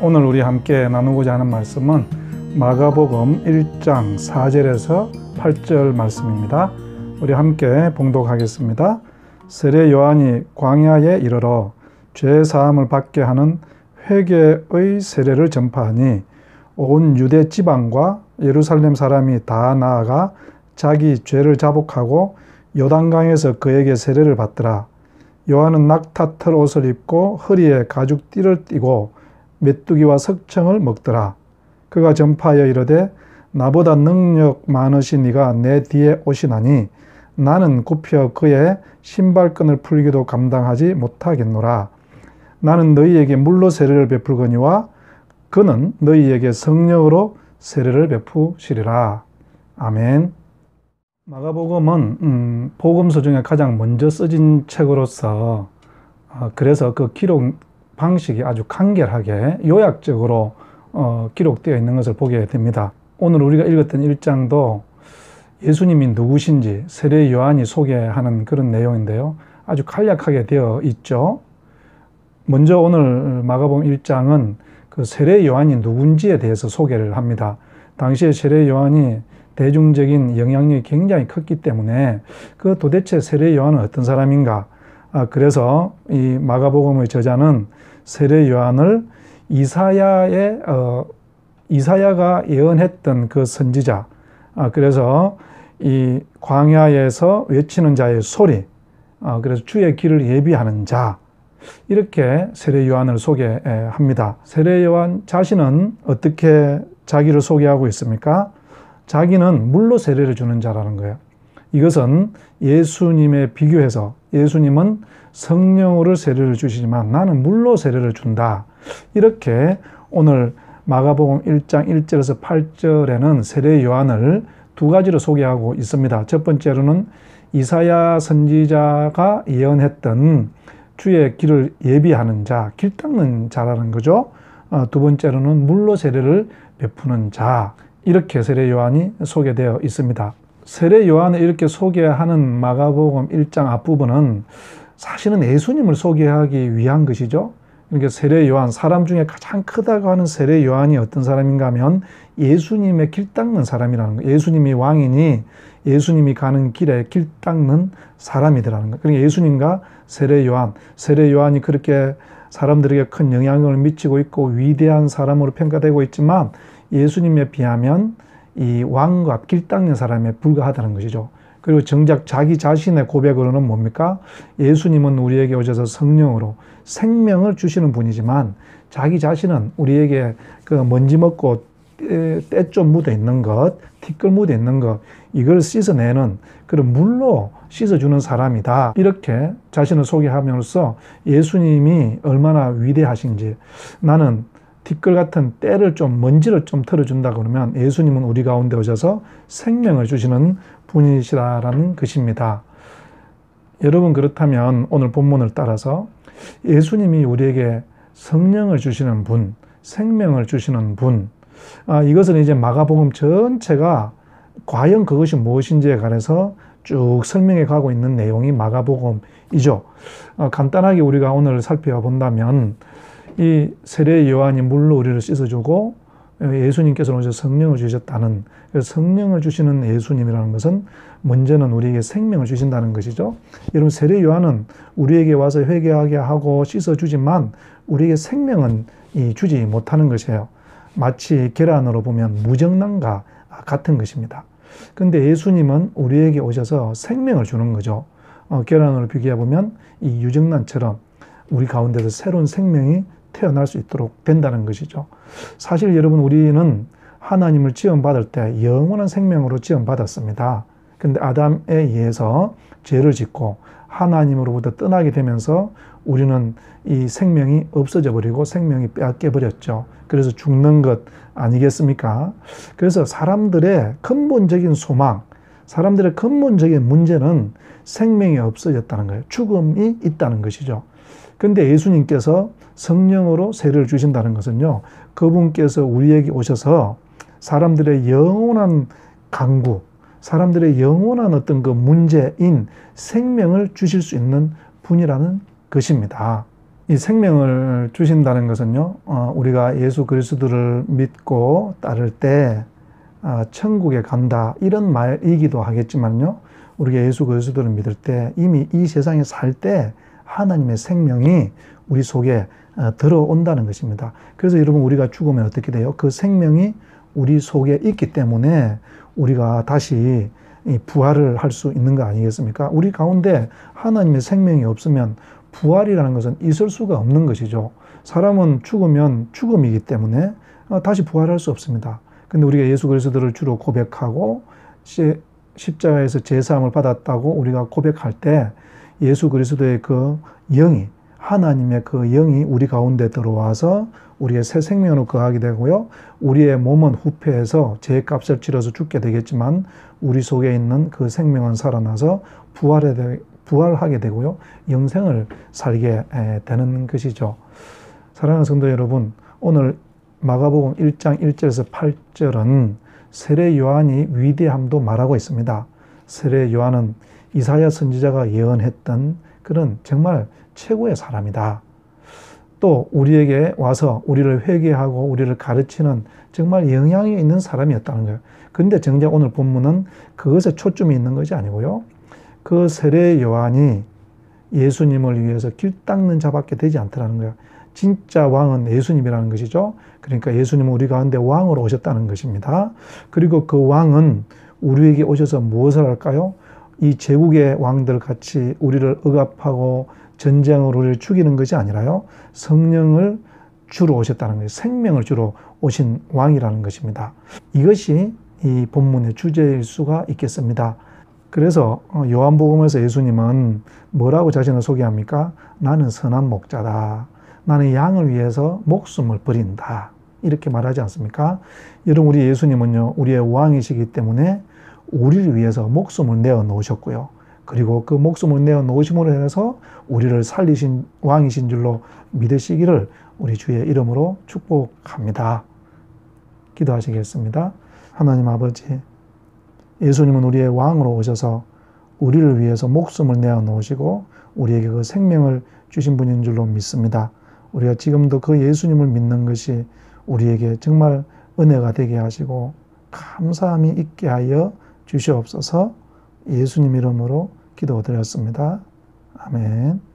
오늘 우리 함께 나누고자 하는 말씀은 마가복음 1장 4절에서 8절 말씀입니다. 우리 함께 봉독하겠습니다. 세례 요한이 광야에 이르러 죄 사함을 받게 하는 회개의 세례를 전파하니 온 유대 지방과 예루살렘 사람이 다 나아가 자기 죄를 자복하고 요단강에서 그에게 세례를 받더라. 요한은 낙타털 옷을 입고 허리에 가죽띠를 띠고 메뚜기와 석청을 먹더라. 그가 전파하여 이르되 나보다 능력 많으신 이가 내 뒤에 오시나니 나는 굽혀 그의 신발끈을 풀기도 감당하지 못하겠노라. 나는 너희에게 물로 세례를 베풀거니와 그는 너희에게 성령으로 세례를 베푸시리라. 아멘. 마가복음은 복음서 중에 가장 먼저 써진 책으로서 그래서 그 기록 방식이 아주 간결하게 요약적으로 기록되어 있는 것을 보게 됩니다. 오늘 우리가 읽었던 1장도 예수님이 누구신지 세례 요한이 소개하는 그런 내용인데요. 아주 간략하게 되어 있죠. 먼저 오늘 마가복음 1장은 그 세례 요한이 누군지에 대해서 소개를 합니다. 당시에 세례 요한이 대중적인 영향력이 굉장히 컸기 때문에 그 도대체 세례 요한은 어떤 사람인가? 그래서 이 마가복음의 저자는 세례 요한을 이사야가 예언했던 그 선지자, 그래서 이 광야에서 외치는 자의 소리, 그래서 주의 길을 예비하는 자, 이렇게 세례 요한을 소개합니다. 세례 요한 자신은 어떻게 자기를 소개하고 있습니까? 자기는 물로 세례를 주는 자라는 거예요. 이것은 예수님에 비교해서 예수님은 성령으로 세례를 주시지만 나는 물로 세례를 준다. 이렇게 오늘 마가복음 1장 1절에서 8절에는 세례 요한을 두 가지로 소개하고 있습니다. 첫 번째로는 이사야 선지자가 예언했던 주의 길을 예비하는 자, 길 닦는 자라는 거죠. 두 번째로는 물로 세례를 베푸는 자, 이렇게 세례 요한이 소개되어 있습니다. 세례 요한을 이렇게 소개하는 마가복음 1장 앞부분은 사실은 예수님을 소개하기 위한 것이죠. 그러니까 세례 요한, 사람 중에 가장 크다고 하는 세례 요한이 어떤 사람인가 하면 예수님의 길 닦는 사람이라는 거예요. 예수님이 왕이니 예수님이 가는 길에 길 닦는 사람이더라는 거예요. 그러니까 예수님과 세례 요한이 그렇게 사람들에게 큰 영향을 미치고 있고 위대한 사람으로 평가되고 있지만 예수님에 비하면 이 왕과 길 닦는 사람에 불과하다는 것이죠. 그리고 정작 자기 자신의 고백으로는 뭡니까? 예수님은 우리에게 오셔서 성령으로 생명을 주시는 분이지만 자기 자신은 우리에게 그 먼지 먹고 때 좀 묻어 있는 것, 티끌 묻어 있는 것, 이걸 씻어내는 그런 물로 씻어주는 사람이다. 이렇게 자신을 소개함으로써 예수님이 얼마나 위대하신지, 나는 티끌 같은 때를 좀, 먼지를 좀 털어준다 그러면 예수님은 우리 가운데 오셔서 생명을 주시는 분이시라는 것입니다. 여러분, 그렇다면 오늘 본문을 따라서 예수님이 우리에게 성령을 주시는 분, 생명을 주시는 분, 이것은 이제 마가복음 전체가 과연 그것이 무엇인지에 관해서 쭉 설명해 가고 있는 내용이 마가복음이죠. 간단하게 우리가 오늘 살펴본다면 이 세례 요한이 물로 우리를 씻어주고 예수님께서 오셔서 성령을 주셨다는, 성령을 주시는 예수님이라는 것은 먼저는 우리에게 생명을 주신다는 것이죠. 여러분, 세례 요한은 우리에게 와서 회개하게 하고 씻어주지만 우리에게 생명은 주지 못하는 것이에요. 마치 계란으로 보면 무정란과 같은 것입니다. 그런데 예수님은 우리에게 오셔서 생명을 주는 거죠. 계란으로 비교해 보면 이 유정란처럼 우리 가운데서 새로운 생명이 태어날 수 있도록 된다는 것이죠. 사실 여러분, 우리는 하나님을 지원받을 때 영원한 생명으로 지원받았습니다. 그런데 아담에 의해서 죄를 짓고 하나님으로부터 떠나게 되면서 우리는 이 생명이 없어져 버리고 생명이 빼앗겨 버렸죠. 그래서 죽는 것 아니겠습니까? 그래서 사람들의 근본적인 소망, 사람들의 근본적인 문제는 생명이 없어졌다는 거예요. 죽음이 있다는 것이죠. 그런데 예수님께서 성령으로 세례를 주신다는 것은요, 그분께서 우리에게 오셔서 사람들의 영원한 강구, 사람들의 영원한 어떤 그 문제인 생명을 주실 수 있는 분이라는 것입니다. 이 생명을 주신다는 것은요, 우리가 예수 그리스도를 믿고 따를 때 천국에 간다 이런 말이기도 하겠지만요, 우리가 예수 그리스도를 믿을 때 이미 이 세상에 살 때 하나님의 생명이 우리 속에 들어온다는 것입니다. 그래서 여러분, 우리가 죽으면 어떻게 돼요? 그 생명이 우리 속에 있기 때문에 우리가 다시 부활을 할 수 있는 거 아니겠습니까? 우리 가운데 하나님의 생명이 없으면 부활이라는 것은 있을 수가 없는 것이죠. 사람은 죽으면 죽음이기 때문에 다시 부활할 수 없습니다. 근데 우리가 예수 그리스도를 주로 고백하고 십자가에서 제사함을 받았다고 우리가 고백할 때 예수 그리스도의 그 영이, 하나님의 그 영이 우리 가운데 들어와서 우리의 새 생명으로 거하게 되고요. 우리의 몸은 후패해서 죄값을 치러서 죽게 되겠지만 우리 속에 있는 그 생명은 살아나서 부활하게 되고요. 영생을 살게 되는 것이죠. 사랑하는 성도 여러분, 오늘 마가복음 1장 1절에서 8절은 세례 요한이 위대함도 말하고 있습니다. 세례 요한은 이사야 선지자가 예언했던 그런 정말 최고의 사람이다. 또 우리에게 와서 우리를 회개하고 우리를 가르치는 정말 영향이 있는 사람이었다는 거예요. 그런데 정작 오늘 본문은 그것에 초점이 있는 것이 아니고요. 그 세례 요한이 예수님을 위해서 길 닦는 자밖에 되지 않더라는 거예요. 진짜 왕은 예수님이라는 것이죠. 그러니까 예수님은 우리 가운데 왕으로 오셨다는 것입니다. 그리고 그 왕은 우리에게 오셔서 무엇을 할까요? 이 제국의 왕들 같이 우리를 억압하고 전쟁으로 우리를 죽이는 것이 아니라요, 성령을 주러 오셨다는 거예요. 생명을 주러 오신 왕이라는 것입니다. 이것이 이 본문의 주제일 수가 있겠습니다. 그래서 요한복음에서 예수님은 뭐라고 자신을 소개합니까? 나는 선한 목자다. 나는 양을 위해서 목숨을 버린다. 이렇게 말하지 않습니까? 여러분, 우리 예수님은요, 우리의 왕이시기 때문에 우리를 위해서 목숨을 내어 놓으셨고요. 그리고 그 목숨을 내어 놓으심으로 해서 우리를 살리신 왕이신 줄로 믿으시기를 우리 주의 이름으로 축복합니다. 기도하시겠습니다. 하나님 아버지, 예수님은 우리의 왕으로 오셔서 우리를 위해서 목숨을 내어 놓으시고 우리에게 그 생명을 주신 분인 줄로 믿습니다. 우리가 지금도 그 예수님을 믿는 것이 우리에게 정말 은혜가 되게 하시고 감사함이 있게 하여 주시옵소서. 예수님 이름으로 기도드렸습니다. 아멘.